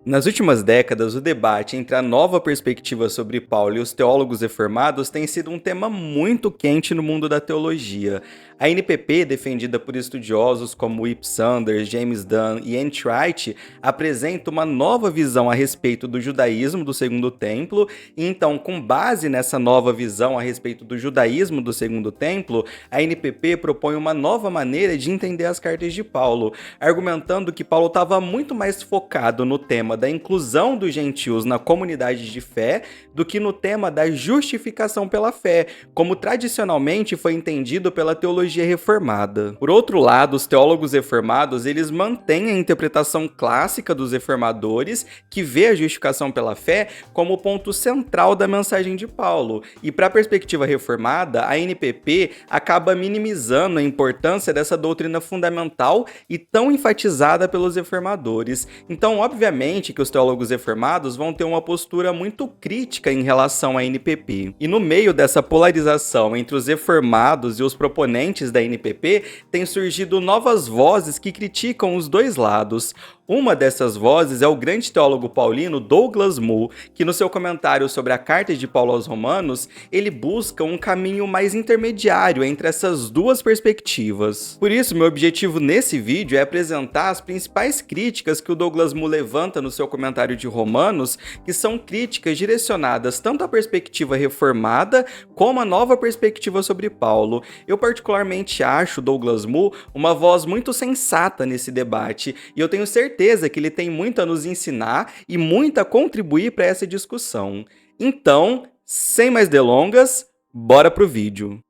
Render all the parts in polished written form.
Nas últimas décadas, o debate entre a nova perspectiva sobre Paulo e os teólogos reformados tem sido um tema muito quente no mundo da teologia. A NPP, defendida por estudiosos como Ip Sanders, James Dunn e N. Wright, apresenta uma nova visão a respeito do judaísmo do Segundo Templo, e então, com base nessa nova visão a respeito do judaísmo do Segundo Templo, a NPP propõe uma nova maneira de entender as cartas de Paulo, argumentando que Paulo estava muito mais focado no tema da inclusão dos gentios na comunidade de fé do que no tema da justificação pela fé, como tradicionalmente foi entendido pela teologia reformada. Por outro lado, os teólogos reformados, eles mantêm a interpretação clássica dos reformadores, que vê a justificação pela fé como o ponto central da mensagem de Paulo. E para a perspectiva reformada, a NPP acaba minimizando a importância dessa doutrina fundamental e tão enfatizada pelos reformadores. Então, obviamente que os teólogos reformados vão ter uma postura muito crítica em relação à NPP. E no meio dessa polarização entre os reformados e os proponentes da NPP, tem surgido novas vozes que criticam os dois lados. Uma dessas vozes é o grande teólogo paulino Douglas Moo, que no seu comentário sobre a carta de Paulo aos Romanos, ele busca um caminho mais intermediário entre essas duas perspectivas. Por isso, meu objetivo nesse vídeo é apresentar as principais críticas que o Douglas Moo levanta no seu comentário de Romanos, que são críticas direcionadas tanto à perspectiva reformada, como à nova perspectiva sobre Paulo. Eu particularmente acho Douglas Moo uma voz muito sensata nesse debate, e eu tenho certeza que ele tem muito a nos ensinar e muito a contribuir para essa discussão. Então, sem mais delongas, bora pro vídeo.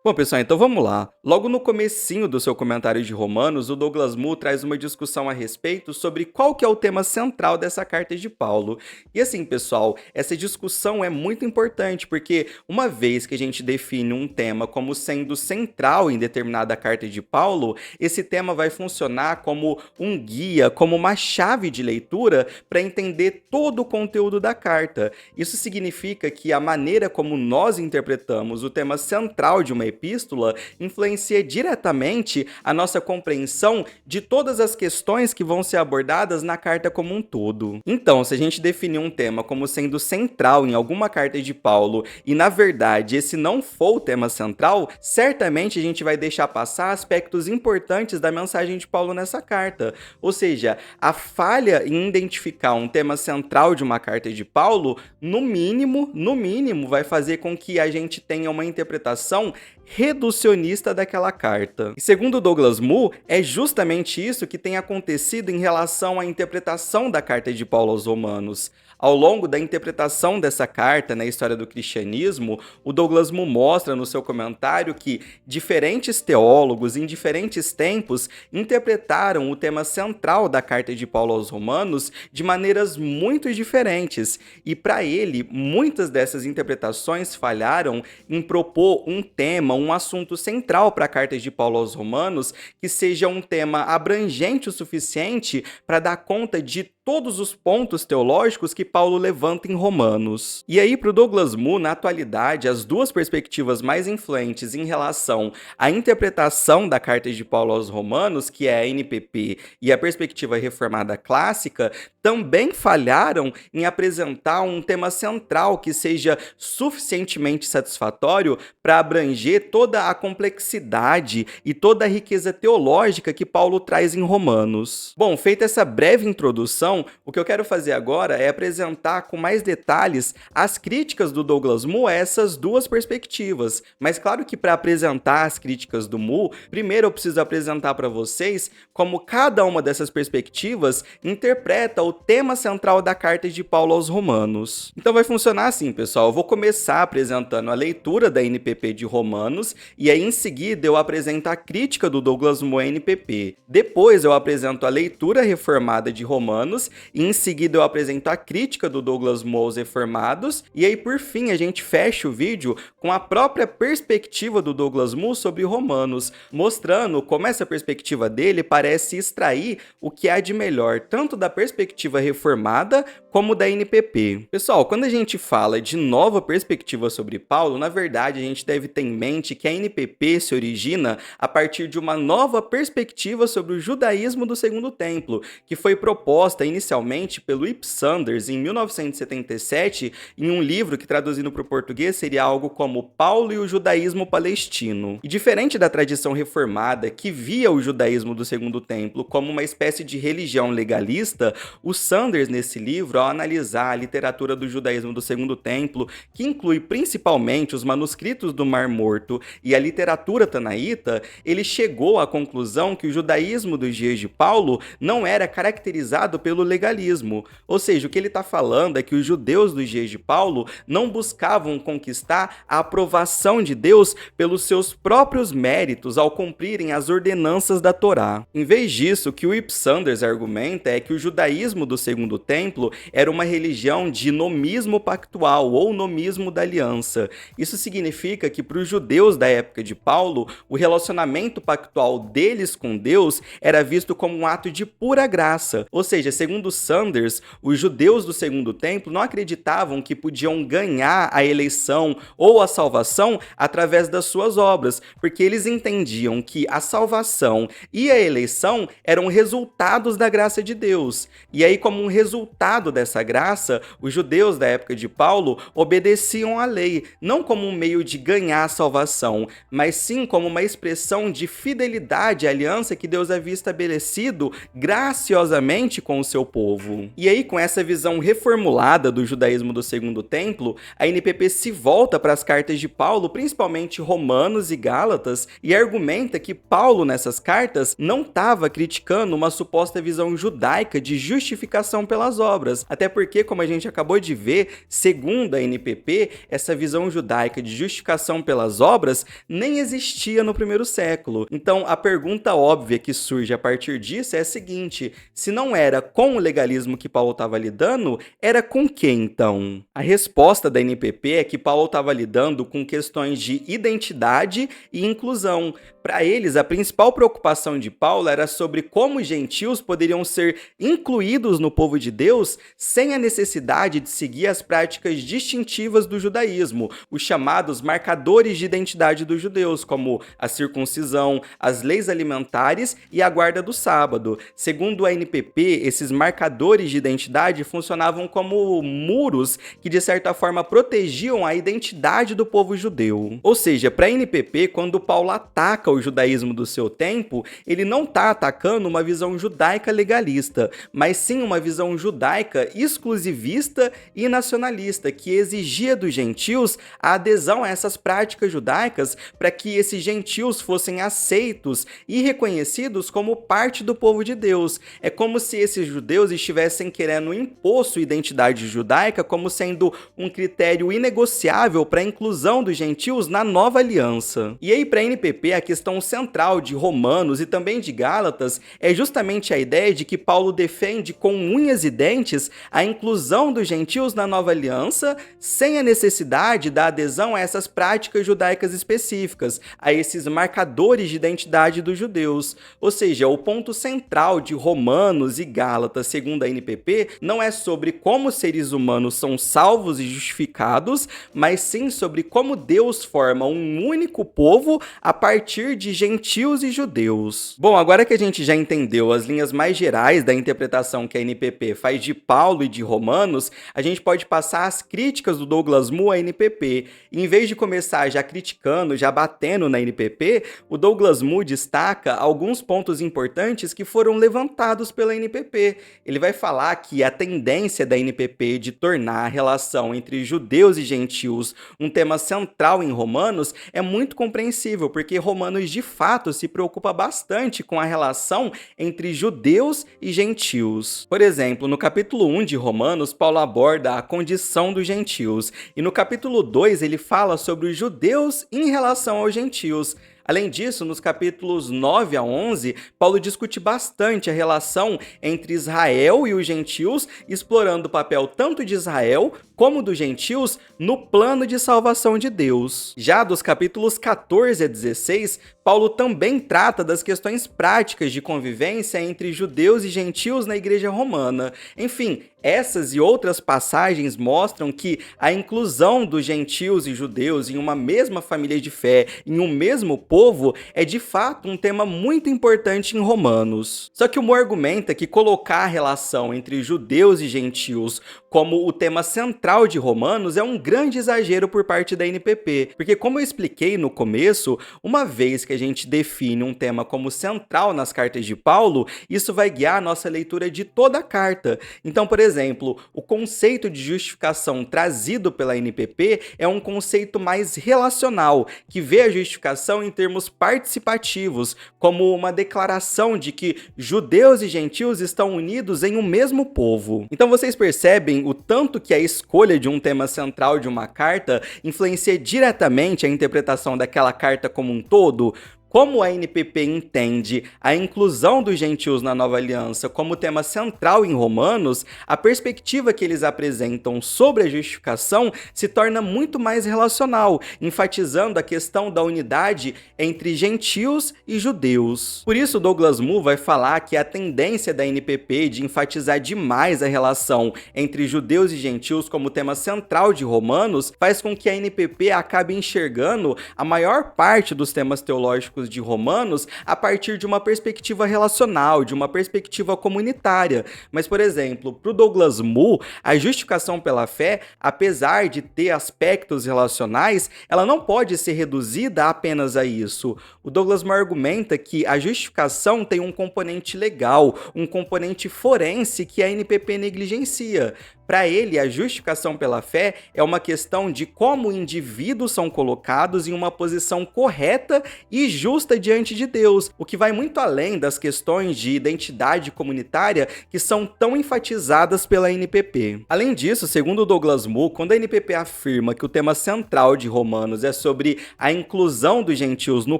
Bom, pessoal, então vamos lá. Logo no comecinho do seu comentário de Romanos, o Douglas Moo traz uma discussão a respeito sobre qual que é o tema central dessa carta de Paulo. E assim, pessoal, essa discussão é muito importante, porque uma vez que a gente define um tema como sendo central em determinada carta de Paulo, esse tema vai funcionar como um guia, como uma chave de leitura para entender todo o conteúdo da carta. Isso significa que a maneira como nós interpretamos o tema central de uma epístola influencia diretamente a nossa compreensão de todas as questões que vão ser abordadas na carta como um todo. Então, se a gente definir um tema como sendo central em alguma carta de Paulo e, na verdade, esse não for o tema central, certamente a gente vai deixar passar aspectos importantes da mensagem de Paulo nessa carta. Ou seja, a falha em identificar um tema central de uma carta de Paulo, no mínimo, vai fazer com que a gente tenha uma interpretação reducionista daquela carta. E segundo Douglas Moo, é justamente isso que tem acontecido em relação à interpretação da carta de Paulo aos Romanos. Ao longo da interpretação dessa carta na história do cristianismo, o Douglas Moo mostra no seu comentário que diferentes teólogos em diferentes tempos interpretaram o tema central da carta de Paulo aos Romanos de maneiras muito diferentes. E para ele, muitas dessas interpretações falharam em propor um tema, um assunto central para a carta de Paulo aos Romanos, que seja um tema abrangente o suficiente para dar conta de todos os pontos teológicos que Paulo levanta em Romanos. E aí, para o Douglas Moo, na atualidade, as duas perspectivas mais influentes em relação à interpretação da carta de Paulo aos Romanos, que é a NPP e a perspectiva reformada clássica, também falharam em apresentar um tema central que seja suficientemente satisfatório para abranger toda a complexidade e toda a riqueza teológica que Paulo traz em Romanos. Bom, feita essa breve introdução, o que eu quero fazer agora é apresentar com mais detalhes as críticas do Douglas Moo a essas duas perspectivas. Mas claro que para apresentar as críticas do Moo, primeiro eu preciso apresentar para vocês como cada uma dessas perspectivas interpreta o tema central da carta de Paulo aos Romanos. Então vai funcionar assim, pessoal. Eu vou começar apresentando a leitura da NPP de Romanos e aí em seguida eu apresento a crítica do Douglas Moo à NPP. Depois eu apresento a leitura reformada de Romanos e em seguida eu apresento a crítica do Douglas Moo aos reformados e aí por fim a gente fecha o vídeo com a própria perspectiva do Douglas Moo sobre Romanos, mostrando como essa perspectiva dele parece extrair o que há de melhor tanto da perspectiva reformada como o da NPP. Pessoal, quando a gente fala de nova perspectiva sobre Paulo, na verdade a gente deve ter em mente que a NPP se origina a partir de uma nova perspectiva sobre o judaísmo do Segundo Templo, que foi proposta inicialmente pelo Ip Sanders em 1977 em um livro que, traduzindo para o português, seria algo como Paulo e o Judaísmo Palestino. E diferente da tradição reformada, que via o judaísmo do Segundo Templo como uma espécie de religião legalista, o Sanders, nesse livro, ao analisar a literatura do judaísmo do Segundo Templo, que inclui principalmente os manuscritos do Mar Morto e a literatura tanaíta, ele chegou à conclusão que o judaísmo dos dias de Paulo não era caracterizado pelo legalismo. Ou seja, o que ele está falando é que os judeus dos dias de Paulo não buscavam conquistar a aprovação de Deus pelos seus próprios méritos ao cumprirem as ordenanças da Torá. Em vez disso, o que o Ip Sanders argumenta é que o judaísmo do Segundo Templo era uma religião de nomismo pactual ou nomismo da aliança. Isso significa que para os judeus da época de Paulo, o relacionamento pactual deles com Deus era visto como um ato de pura graça. Ou seja, segundo Sanders, os judeus do Segundo Templo não acreditavam que podiam ganhar a eleição ou a salvação através das suas obras, porque eles entendiam que a salvação e a eleição eram resultados da graça de Deus. E aí, como um resultado dessa graça, os judeus da época de Paulo obedeciam à lei, não como um meio de ganhar a salvação, mas sim como uma expressão de fidelidade à aliança que Deus havia estabelecido graciosamente com o seu povo. E aí, com essa visão reformulada do judaísmo do Segundo Templo, a NPP se volta para as cartas de Paulo, principalmente Romanos e Gálatas, e argumenta que Paulo, nessas cartas, não estava criticando uma suposta visão judaica de justificação pelas obras, até porque, como a gente acabou de ver, segundo a NPP, essa visão judaica de justificação pelas obras nem existia no primeiro século. Então, a pergunta óbvia que surge a partir disso é a seguinte: se não era com o legalismo que Paulo estava lidando, era com quem então? A resposta da NPP é que Paulo estava lidando com questões de identidade e inclusão. Para eles, a principal preocupação de Paulo era sobre como os gentios poderiam ser incluídos no povo de Deus sem a necessidade de seguir as práticas distintivas do judaísmo, os chamados marcadores de identidade dos judeus, como a circuncisão, as leis alimentares e a guarda do sábado. Segundo a NPP, esses marcadores de identidade funcionavam como muros que, de certa forma, protegiam a identidade do povo judeu. Ou seja, para a NPP, quando Paulo ataca o judaísmo do seu tempo, ele não está atacando uma visão judaica legalista, mas sim uma visão judaica exclusivista e nacionalista, que exigia dos gentios a adesão a essas práticas judaicas para que esses gentios fossem aceitos e reconhecidos como parte do povo de Deus. É como se esses judeus estivessem querendo impor sua identidade judaica como sendo um critério inegociável para a inclusão dos gentios na nova aliança. E aí, para a NPP, a questão central de Romanos e também de Gálatas é justamente a ideia de que Paulo defende com unhas e dentes a inclusão dos gentios na nova aliança, sem a necessidade da adesão a essas práticas judaicas específicas, a esses marcadores de identidade dos judeus. Ou seja, o ponto central de Romanos e Gálatas, segundo a NPP, não é sobre como seres humanos são salvos e justificados, mas sim sobre como Deus forma um único povo a partir de gentios e judeus. Bom, agora que a gente já entendeu as linhas mais gerais da interpretação que a NPP faz de Paulo e de Romanos, a gente pode passar às críticas do Douglas Moo à NPP. E em vez de começar já criticando, já batendo na NPP, o Douglas Moo destaca alguns pontos importantes que foram levantados pela NPP. Ele vai falar que a tendência da NPP de tornar a relação entre judeus e gentios um tema central em Romanos é muito compreensível, porque Romanos de fato se preocupa bastante com a relação entre judeus e gentios. Por exemplo, no capítulo 1 de Romanos, Paulo aborda a condição dos gentios, e no capítulo 2 ele fala sobre os judeus em relação aos gentios. Além disso, nos capítulos 9 a 11, Paulo discute bastante a relação entre Israel e os gentios, explorando o papel tanto de Israel como dos gentios no plano de salvação de Deus. Já dos capítulos 14 a 16, Paulo também trata das questões práticas de convivência entre judeus e gentios na igreja romana. Enfim, Essas e outras passagens mostram que a inclusão dos gentios e judeus em uma mesma família de fé, em um mesmo povo, é de fato um tema muito importante em Romanos. Só que o Mo argumenta que colocar a relação entre judeus e gentios como o tema central de Romanos é um grande exagero por parte da NPP, porque como eu expliquei no começo, uma vez que a gente define um tema como central nas cartas de Paulo, isso vai guiar a nossa leitura de toda a carta. Então, por exemplo, o conceito de justificação trazido pela NPP é um conceito mais relacional, que vê a justificação em termos participativos, como uma declaração de que judeus e gentios estão unidos em um mesmo povo. Então vocês percebem o tanto que a escolha de um tema central de uma carta influencia diretamente a interpretação daquela carta como um todo? Como a NPP entende a inclusão dos gentios na nova aliança como tema central em Romanos, a perspectiva que eles apresentam sobre a justificação se torna muito mais relacional, enfatizando a questão da unidade entre gentios e judeus. Por isso, Douglas Moo vai falar que a tendência da NPP de enfatizar demais a relação entre judeus e gentios como tema central de Romanos faz com que a NPP acabe enxergando a maior parte dos temas teológicos de Romanos a partir de uma perspectiva relacional, de uma perspectiva comunitária. Mas, por exemplo, para o Douglas Moo, a justificação pela fé, apesar de ter aspectos relacionais, ela não pode ser reduzida apenas a isso. O Douglas Moo argumenta que a justificação tem um componente legal, um componente forense que a NPP negligencia. Para ele, a justificação pela fé é uma questão de como indivíduos são colocados em uma posição correta e justa diante de Deus, o que vai muito além das questões de identidade comunitária que são tão enfatizadas pela NPP. Além disso, segundo Douglas Moo, quando a NPP afirma que o tema central de Romanos é sobre a inclusão dos gentios no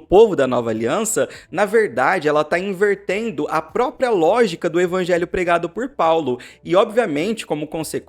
povo da nova aliança, na verdade ela está invertendo a própria lógica do evangelho pregado por Paulo e, obviamente, como consequência,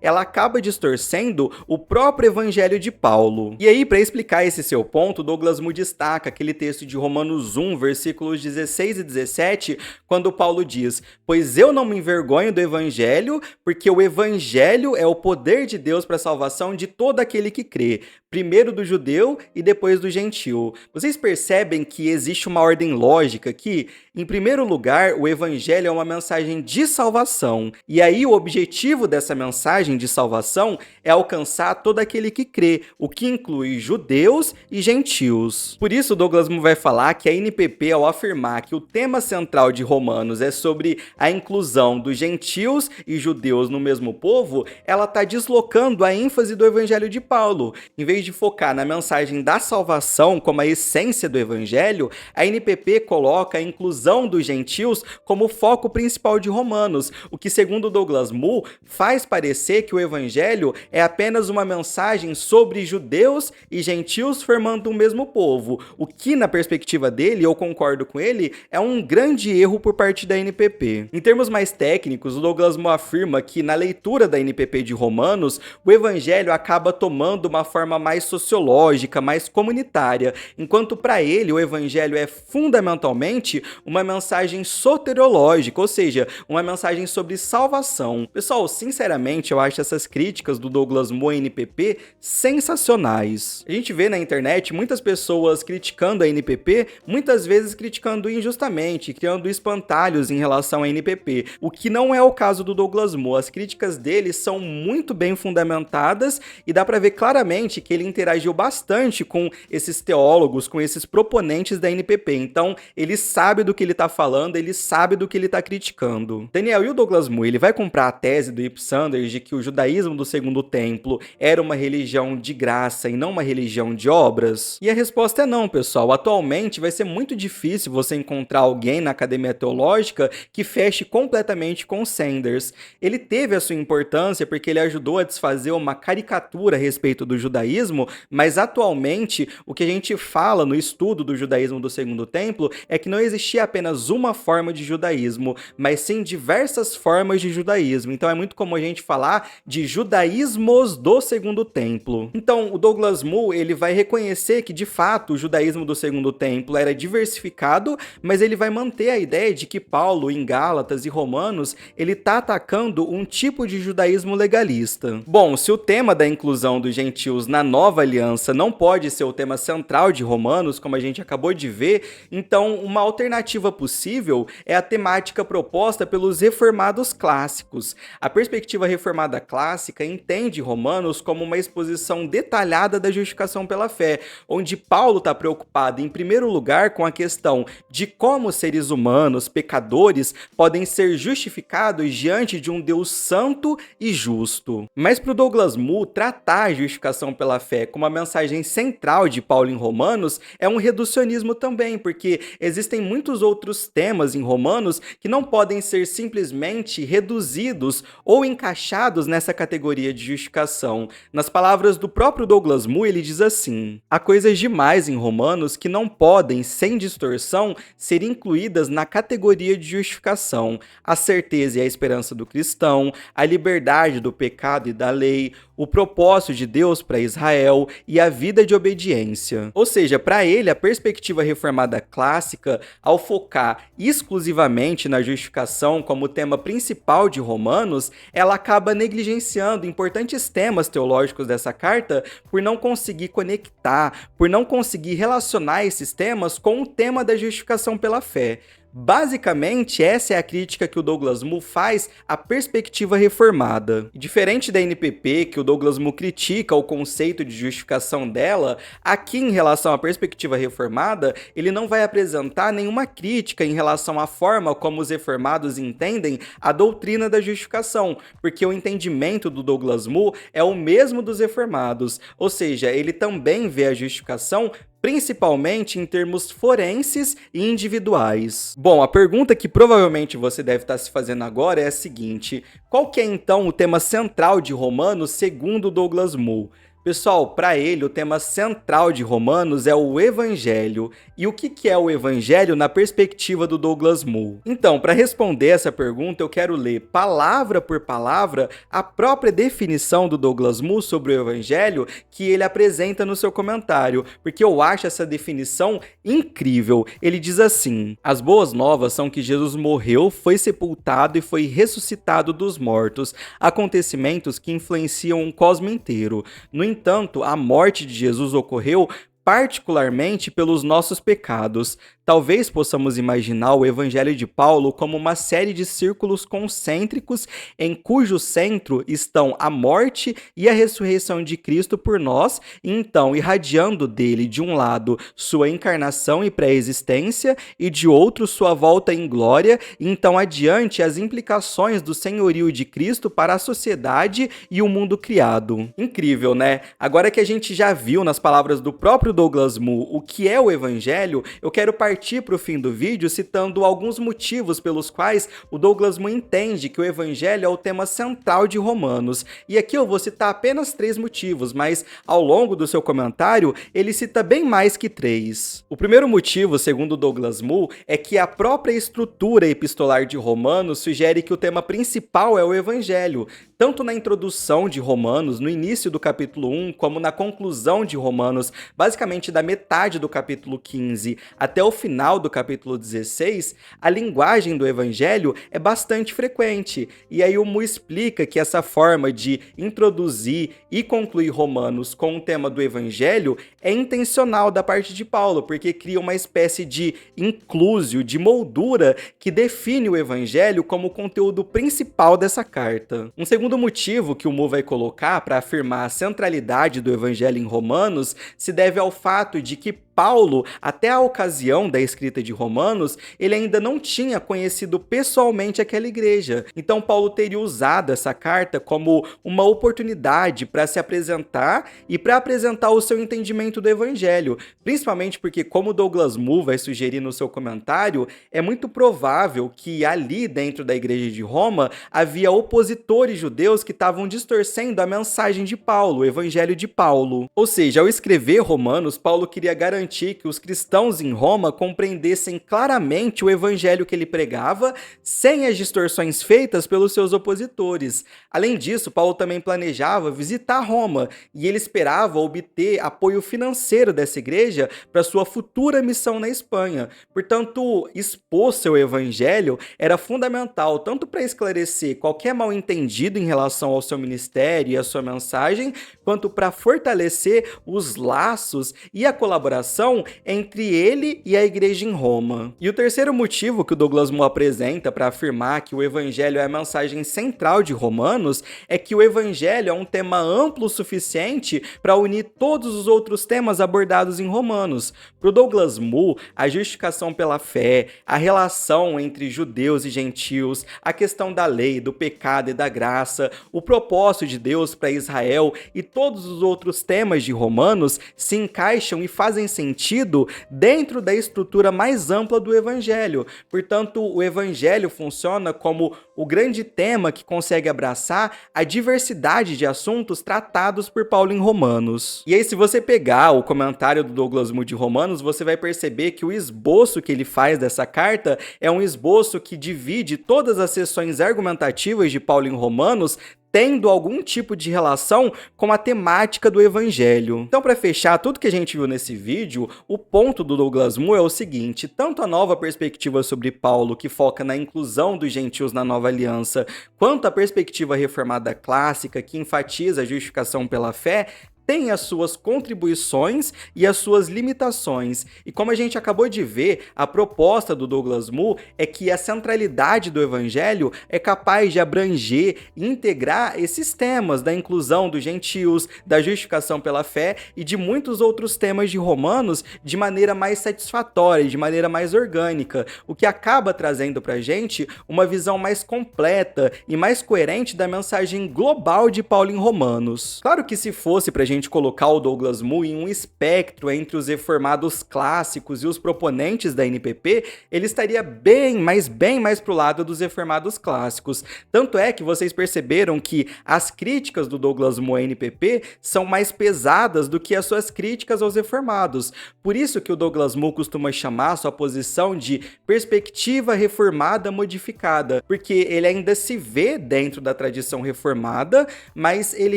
ela acaba distorcendo o próprio evangelho de Paulo. E aí, para explicar esse seu ponto, Douglas Moo destaca aquele texto de Romanos 1, versículos 16 e 17, quando Paulo diz: "Pois eu não me envergonho do evangelho, porque o evangelho é o poder de Deus para a salvação de todo aquele que crê, primeiro do judeu e depois do gentil." Vocês percebem que existe uma ordem lógica aqui? Em primeiro lugar, o evangelho é uma mensagem de salvação. E aí o objetivo dessa mensagem de salvação é alcançar todo aquele que crê, o que inclui judeus e gentios. Por isso, Douglas Moo vai falar que a NPP, ao afirmar que o tema central de Romanos é sobre a inclusão dos gentios e judeus no mesmo povo, ela está deslocando a ênfase do evangelho de Paulo. Em vez de focar na mensagem da salvação como a essência do evangelho, a NPP coloca a inclusão dos gentios como foco principal de Romanos, o que, segundo Douglas Moo, faz parecer que o evangelho é apenas uma mensagem sobre judeus e gentios formando o mesmo povo, o que, na perspectiva dele, eu concordo com ele, é um grande erro por parte da NPP. Em termos mais técnicos, o Douglas Moo afirma que, na leitura da NPP de Romanos, o evangelho acaba tomando uma forma mais sociológica, mais comunitária, enquanto para ele o evangelho é fundamentalmente uma mensagem soteriológica, ou seja, uma mensagem sobre salvação. Pessoal, sinceramente, eu acho essas críticas do Douglas Moo à NPP sensacionais. A gente vê na internet muitas pessoas criticando a NPP, muitas vezes criticando injustamente, criando espantalhos em relação à NPP, o que não é o caso do Douglas Moo. As críticas dele são muito bem fundamentadas e dá para ver claramente que ele interagiu bastante com esses teólogos, com esses proponentes da NPP. Então, ele sabe do que ele está falando, ele sabe do que ele está criticando. Daniel, e o Douglas Moo, ele vai comprar a tese do Ip Sanders de que o judaísmo do Segundo Templo era uma religião de graça e não uma religião de obras? E a resposta é não, pessoal. Atualmente vai ser muito difícil você encontrar alguém na academia teológica que feche completamente com Sanders. Ele teve a sua importância porque ele ajudou a desfazer uma caricatura a respeito do judaísmo, mas atualmente o que a gente fala no estudo do judaísmo do Segundo Templo é que não existia apenas uma forma de judaísmo, mas sim diversas formas de judaísmo. Então é muito comum a gente falar de judaísmos do Segundo Templo. Então o Douglas Moo, ele vai reconhecer que de fato o judaísmo do Segundo Templo era diversificado, mas ele vai manter a ideia de que Paulo, em Gálatas e Romanos, ele está atacando um tipo de judaísmo legalista. Bom, se o tema da inclusão dos gentios na nova aliança não pode ser o tema central de Romanos, como a gente acabou de ver, então uma alternativa possível é a temática proposta pelos reformados clássicos. A perspectiva reformada clássica entende Romanos como uma exposição detalhada da justificação pela fé, onde Paulo está preocupado em primeiro lugar com a questão de como seres humanos, pecadores, podem ser justificados diante de um Deus santo e justo. Mas para o Douglas Moo, tratar a justificação pela fé como a mensagem central de Paulo em Romanos é um reducionismo também, porque existem muitos outros temas em Romanos que não podem ser simplesmente reduzidos ou encaixados nessa categoria de justificação. Nas palavras do próprio Douglas Moo, ele diz assim: há coisas demais em Romanos que não podem, sem distorção, ser incluídas na categoria de justificação. A certeza e a esperança do cristão, a liberdade do pecado e da lei, o propósito de Deus para Israel e a vida de obediência. Ou seja, para ele, a perspectiva reformada clássica, ao focar exclusivamente na justificação como tema principal de Romanos, ela acaba negligenciando importantes temas teológicos dessa carta por não conseguir conectar, por não conseguir relacionar esses temas com o tema da justificação pela fé. Basicamente, essa é a crítica que o Douglas Moo faz à perspectiva reformada. Diferente da NPP, que o Douglas Moo critica o conceito de justificação dela, aqui em relação à perspectiva reformada, ele não vai apresentar nenhuma crítica em relação à forma como os reformados entendem a doutrina da justificação, porque o entendimento do Douglas Moo é o mesmo dos reformados, ou seja, ele também vê a justificação principalmente em termos forenses e individuais. Bom, a pergunta que provavelmente você deve estar se fazendo agora é a seguinte: qual que é então o tema central de Romanos segundo Douglas Moo? Pessoal, para ele, o tema central de Romanos é o Evangelho. E o que é o Evangelho na perspectiva do Douglas Moo? Então, para responder essa pergunta, eu quero ler palavra por palavra a própria definição do Douglas Moo sobre o Evangelho que ele apresenta no seu comentário, porque eu acho essa definição incrível. Ele diz assim: as boas novas são que Jesus morreu, foi sepultado e foi ressuscitado dos mortos, acontecimentos que influenciam o cosmos inteiro. No entanto, a morte de Jesus ocorreu particularmente pelos nossos pecados. Talvez possamos imaginar o Evangelho de Paulo como uma série de círculos concêntricos em cujo centro estão a morte e a ressurreição de Cristo por nós, e então irradiando dele, de um lado, sua encarnação e pré-existência, e de outro, sua volta em glória, e então adiante as implicações do senhorio de Cristo para a sociedade e o mundo criado. Incrível, né? Agora que a gente já viu nas palavras do próprio Douglas Moo o que é o Evangelho, eu quero partir para o fim do vídeo citando alguns motivos pelos quais o Douglas Moo entende que o Evangelho é o tema central de Romanos. E aqui eu vou citar apenas 3 motivos, mas ao longo do seu comentário ele cita bem mais que 3. O primeiro motivo, segundo Douglas Moo, é que a própria estrutura epistolar de Romanos sugere que o tema principal é o Evangelho. Tanto na introdução de Romanos, no início do capítulo 1, como na conclusão de Romanos, basicamente da metade do capítulo 15 até o final do capítulo 16, a linguagem do Evangelho é bastante frequente. E aí o Moo explica que essa forma de introduzir e concluir Romanos com o tema do Evangelho é intencional da parte de Paulo, porque cria uma espécie de inclusio, de moldura que define o Evangelho como o conteúdo principal dessa carta. Um segundo motivo que o Moo vai colocar para afirmar a centralidade do Evangelho em Romanos se deve ao fato de que Paulo, até a ocasião da escrita de Romanos, ele ainda não tinha conhecido pessoalmente aquela igreja. Então Paulo teria usado essa carta como uma oportunidade para se apresentar e para apresentar o seu entendimento do Evangelho, principalmente porque, como Douglas Moo vai sugerir no seu comentário, é muito provável que ali dentro da igreja de Roma havia opositores judeus que estavam distorcendo a mensagem de Paulo, o Evangelho de Paulo. Ou seja, ao escrever Romanos, Paulo queria garantir garantir que os cristãos em Roma compreendessem claramente o evangelho que ele pregava, sem as distorções feitas pelos seus opositores. Além disso, Paulo também planejava visitar Roma e ele esperava obter apoio financeiro dessa igreja para sua futura missão na Espanha. Portanto, expor seu evangelho era fundamental tanto para esclarecer qualquer mal-entendido em relação ao seu ministério e à sua mensagem, quanto para fortalecer os laços e a colaboração entre ele e a igreja em Roma. E o terceiro motivo que o Douglas Moo apresenta para afirmar que o evangelho é a mensagem central de Romanos é que o evangelho é um tema amplo o suficiente para unir todos os outros temas abordados em Romanos. Para o Douglas Moo, a justificação pela fé, a relação entre judeus e gentios, a questão da lei, do pecado e da graça, o propósito de Deus para Israel e todos os outros temas de Romanos se encaixam e fazem sentido dentro da estrutura mais ampla do Evangelho. Portanto, o Evangelho funciona como o grande tema que consegue abraçar a diversidade de assuntos tratados por Paulo em Romanos. E aí, se você pegar o comentário do Douglas Moo de Romanos, você vai perceber que o esboço que ele faz dessa carta é um esboço que divide todas as seções argumentativas de Paulo em Romanos, tendo algum tipo de relação com a temática do evangelho. Então, para fechar tudo que a gente viu nesse vídeo, o ponto do Douglas Moo é o seguinte: tanto a nova perspectiva sobre Paulo, que foca na inclusão dos gentios na nova aliança, quanto a perspectiva reformada clássica, que enfatiza a justificação pela fé, tem as suas contribuições e as suas limitações. E como a gente acabou de ver, a proposta do Douglas Moo é que a centralidade do evangelho é capaz de abranger e integrar esses temas da inclusão dos gentios, da justificação pela fé e de muitos outros temas de Romanos de maneira mais satisfatória, de maneira mais orgânica, o que acaba trazendo pra gente uma visão mais completa e mais coerente da mensagem global de Paulo em Romanos. Claro que se fosse pra gente colocar o Douglas Moo em um espectro entre os reformados clássicos e os proponentes da NPP, ele estaria bem mais pro lado dos reformados clássicos. Tanto é que vocês perceberam que as críticas do Douglas Moo à NPP são mais pesadas do que as suas críticas aos reformados. Por isso que o Douglas Moo costuma chamar sua posição de perspectiva reformada modificada, porque ele ainda se vê dentro da tradição reformada, mas ele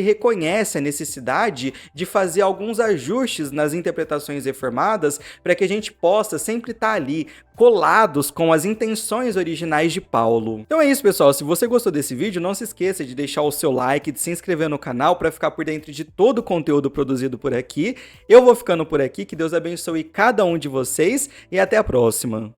reconhece a necessidade de fazer alguns ajustes nas interpretações reformadas para que a gente possa sempre estar ali, colados com as intenções originais de Paulo. Então é isso, pessoal. Se você gostou desse vídeo, não se esqueça de deixar o seu like, de se inscrever no canal para ficar por dentro de todo o conteúdo produzido por aqui. Eu vou ficando por aqui, que Deus abençoe cada um de vocês e até a próxima.